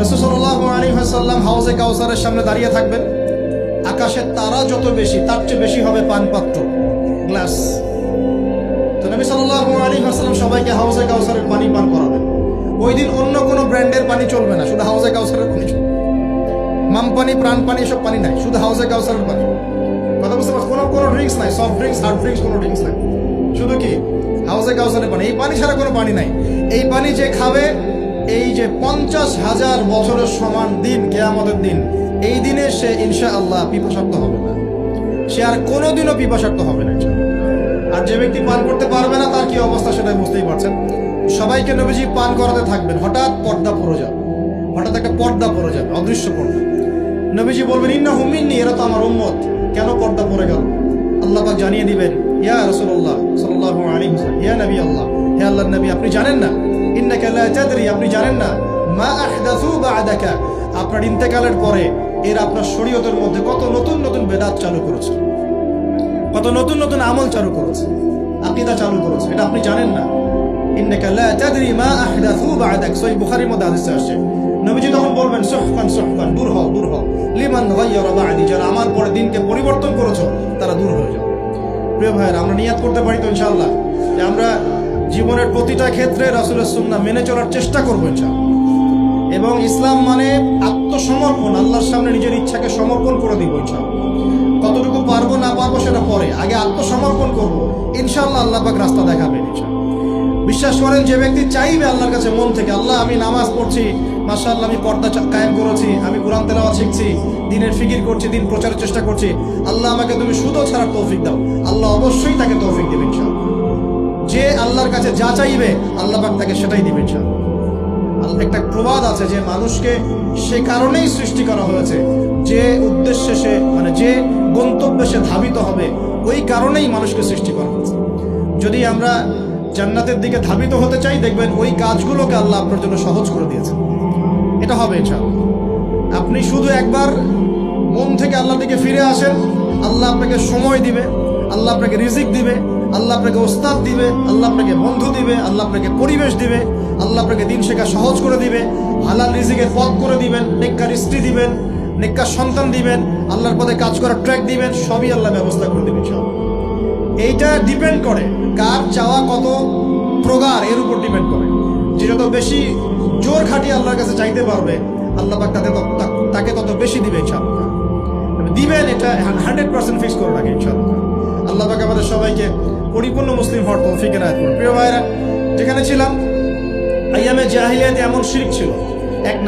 রাসূল সাল্লাল্লাহু আলাইহি ওয়াসাল্লাম হাউজে কাউসারের সামনে দাঁড়িয়ে থাকবেন। আকাশের তারা যত বেশি, তার চেয়ে বেশি হবে পানপাত্র, গ্লাস। তো নবী সাল্লাল্লাহু আলাইহি ওয়াসাল্লাম সবাইকে হাউজে কাউসারের পানি পান করাবেন। ওই দিন অন্য কোনো ব্র্যান্ডের পানি চলবে না, শুধু হাউজে কাউসারের পানি চলবে। মাম পানি, প্রাণ পানি, এসব পানি নাই, শুধু হাউজে কাউসারের পানি। কথা বুঝতে পারছো? কোনো ড্রিঙ্কস নাই, সফট ড্রিঙ্কস, হার্ড ড্রিঙ্কস, কোনো ড্রিঙ্কস নাই, শুধু কি হাউজে কাউসারের পানি। এই পানি ছাড়া কোনো পানি নাই। এই পানি যে খাবে, এই যে 50,000 বছরের সমান দিন, কিয়ামতের দিন, এই দিনে সে ইনশাআল্লাহ পিপাসার্ত হবে না, সে আর কোনোদিনও পিপাসার্ত হবে না। আর যে ব্যক্তি পান করতে পারবে না, তার কি অবস্থা সেটা বুঝতেই পারছেন। সবাইকে নবীজি পান করাতে থাকবেন। হঠাৎ পর্দা পড়ে যাবে, হঠাৎ একটা পর্দা পড়ে যাবে, অদৃশ্য পর্দা। নবীজি বলবেন, ইন্নাহুম মিন্নি, এরা তো আমার উম্মত। কেন পর্দা পড়ে গেল? আল্লাহ পাক জানিয়ে দিবেন, ইয়া রাসূলুল্লাহ সাল্লাল্লাহু আলাইহি ওয়াসাল্লাম, ইয়া নবী আল্লাহ, হে আল্লাহর নবী, আপনি জানেন না, ইন্নাকা লা তাদরি, আপনি জানেন না, মা আহদাসু বা'দাকা, আপনার ইন্তেকালের পরে এরা আপনার শরীয়তের মধ্যে কত নতুন নতুন বেদাত চালু করেছে, কত নতুন নতুন আমল চালু করেছে, আকীদা চালু করেছে, এটা আপনি জানেন না। ইন্নাকা লা তাদরি মা আহদাসু বা'দাক, সহিহ বুখারীর মধ্যে হাদিস আছে। নবীজি তখন বলবেন, সুহকান সুহকান, দূর হও দূর হও, লিমান গায়্যারা বা'দি, যারা আমার পরে দিনকে পরিবর্তন করেছো তারা দূর হয়ে যাও। প্রিয় ভাইয়েরা, আমরা নিয়াত করতে পারি তো ইনশাআল্লাহ যে আমরা জীবনের প্রতিটা ক্ষেত্রে রাসূলের সুন্নাহ মেনে চলার চেষ্টা করবো ইনশাআল্লাহ। এবং ইসলাম মানে আত্মসমর্পণ, আল্লাহর সামনে নিজের ইচ্ছাকে সমর্পণ করে দিব ইনশাআল্লাহ। কতটুকু পারবো না পারবো সেটা পরে, আগে আত্মসমর্পণ করবো, ইনশাআল্লাহ আল্লাহ পাক রাস্তা দেখাবেন ইনশাআল্লাহ। বিশ্বাস করেন, যে ব্যক্তি চাইবে আল্লাহর কাছে মন থেকে, আল্লাহ আমি নামাজ পড়ছি, মাশাআল্লাহ আমি পর্দা কায়েম করেছি, আমি কোরআন তেলাওয়াত শিখছি, দিনের ফিকির করছি, দিন প্রচারের চেষ্টা করছি, আল্লাহ আমাকে তুমি সুদও ছাড়ার তৌফিক দাও, আল্লাহ অবশ্যই তাকে তৌফিক দেবেন ইনশাআল্লাহ। যে আল্লাহর কাছে যা চাইবে আল্লাহ পাক তাকে সেটাই দিবেন ইনশাআল্লাহ। একটা প্রবাদ আছে যে মানুষকে সে কারণেই সৃষ্টি করা হয়েছে, যে উদ্দেশ্যে সে, মানে যে গন্তব্যে সে ধাবিত হবে, ওই কারণেই মানুষকে সৃষ্টি করা হয়েছে। যদি আমরা জান্নাতের দিকে ধাবিত হতে চাই, দেখবেন ওই কাজগুলোকে আল্লাহ আপনার জন্য সহজ করে দিয়েছে। এটা হবে ইনশাআল্লাহ। আপনি শুধু একবার মন থেকে আল্লাহর দিকে ফিরে আসেন, আল্লাহ আপনাকে সময় দিবে, আল্লাহ আপনাকে রিজিক দিবে, আল্লাহ আপনাকে ওস্তাদ দিবে, আল্লাহ আপনাকে বন্ধু দিবে, আল্লাহ আপনাকে পরিবেশ দিবে, আল্লাহ আপনাকে দিন শেখা সহজ করে দিবে, হালাল রিজিকের পথ করে দিবেন, নেককার স্ত্রী দিবেন, নেককার সন্তান দিবেন, আল্লাহর পথে কাজ করার ট্র্যাক দিবেন, সবই আল্লাহ ব্যবস্থা করে দিবেন সব। এইটা ডিপেন্ড করে কার চাওয়া কত প্রগাঢ়, এর উপর ডিপেন্ড করে। যে যত বেশি জোর খাটিয়ে আল্লাহর কাছে চাইতে পারবে, আল্লাহ পাক তাকে তত বেশি দিবে ইনশাআল্লাহ। দিবেন, এটা 100% ফিক্স করে রাখে ইনশাআল্লাহ। আল্লাহ পাক আমাদের সবাইকে পরিপূর্ণ মুসলিম হওয়ার তৌফিক এনায়েত করুন। প্রিয় ভাইরা, যেখানে ছিলাম, আইয়ামে জাহিলিয়াতে এমন শিরক ছিল, এক